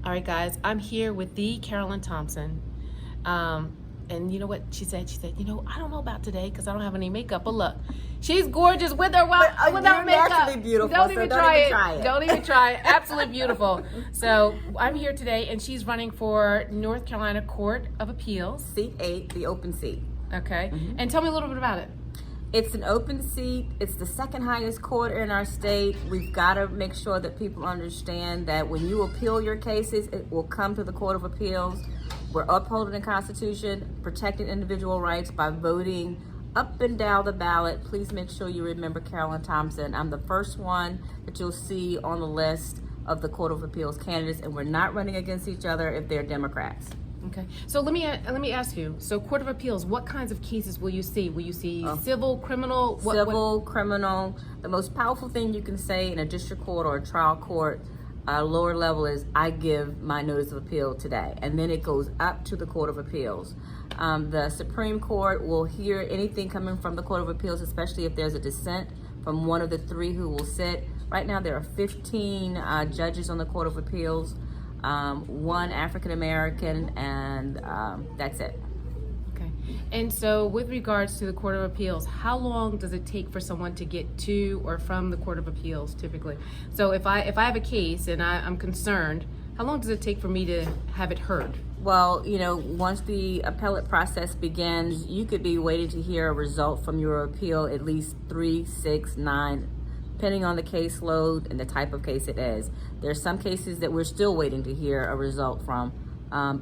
All right, guys, I'm here with the Carolyn Thompson. And you know what she said? She said, I don't know about today because I don't have any makeup. But look, she's gorgeous with or without makeup. Naturally beautiful. Don't so even don't try even it. try it. Don't even try it. Absolutely beautiful. So I'm here today, and she's running for North Carolina Court of Appeals. Seat 8, the open seat. Okay. And tell me a little bit about it. It's an open seat. It's the second highest court in our state. We've got to make sure that people understand that when you appeal your cases, it will come to the Court of Appeals. We're upholding the Constitution, protecting individual rights by voting up and down the ballot. Please make sure you remember Carolyn Thompson. I'm the first one that you'll see on the list of the Court of Appeals candidates, and we're not running against each other if they're Democrats. Okay, so let me ask you. So, Court of Appeals, what kinds of cases will you see? Will you see civil, criminal? Civil, criminal. The most powerful thing you can say in a district court or a trial court, lower level, is I give my notice of appeal today, and then it goes up to the Court of Appeals. The Supreme Court will hear anything coming from the Court of Appeals, especially if there's a dissent from one of the three who will sit. Right now, there are 15 judges on the Court of Appeals. One African American, and that's it. Okay. And so with regards to the Court of Appeals, how long does it take for someone to get to or from the Court of Appeals typically? So if I have a case and I'm concerned, how long does it take for me to have it heard? Well, once the appellate process begins, you could be waiting to hear a result from your appeal at least 3, 6, 9, depending on the caseload and the type of case it is. There's some cases that we're still waiting to hear a result from.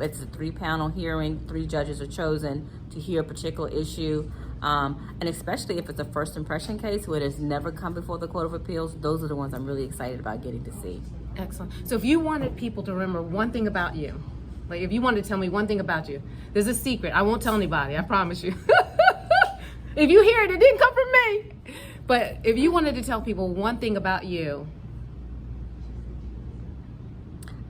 It's a 3-panel hearing. 3 judges are chosen to hear a particular issue. And especially if it's a first impression case where it has never come before the Court of Appeals, those are the ones I'm really excited about getting to see. Excellent. So if you wanted people to remember one thing about you, like if you wanted to tell me one thing about you, there's a secret. I won't tell anybody, I promise you. If you hear it, it didn't come from me. But if you wanted to tell people one thing about you.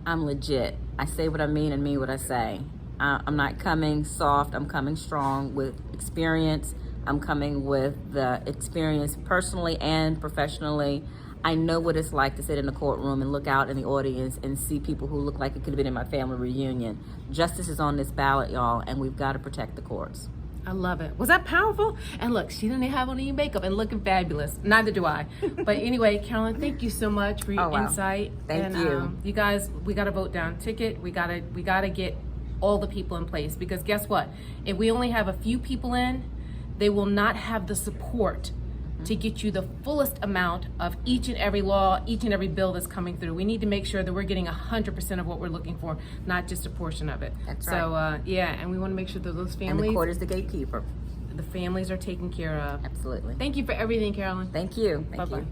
I'm legit. I say what I mean and mean what I say. I'm not coming soft. I'm coming strong with experience. I'm coming with the experience personally and professionally. I know what it's like to sit in a courtroom and look out in the audience and see people who look like it could have been in my family reunion. Justice is on this ballot, y'all, and we've got to protect the courts. I love it. Was that powerful? And look, she didn't have on any makeup and looking fabulous. Neither do I. But anyway, Carolyn, thank you so much for your insight. Thank you. You guys, we got to vote down ticket. We gotta get all the people in place, because guess what? If we only have a few people in, they will not have the support to get you the fullest amount of each and every law, each and every bill that's coming through. We need to make sure that we're getting 100% of what we're looking for, not just a portion of it. That's right. So, yeah, and we want to make sure that those families... And the court is the gatekeeper. The families are taken care of. Absolutely. Thank you for everything, Carolyn. Thank you. Bye-bye.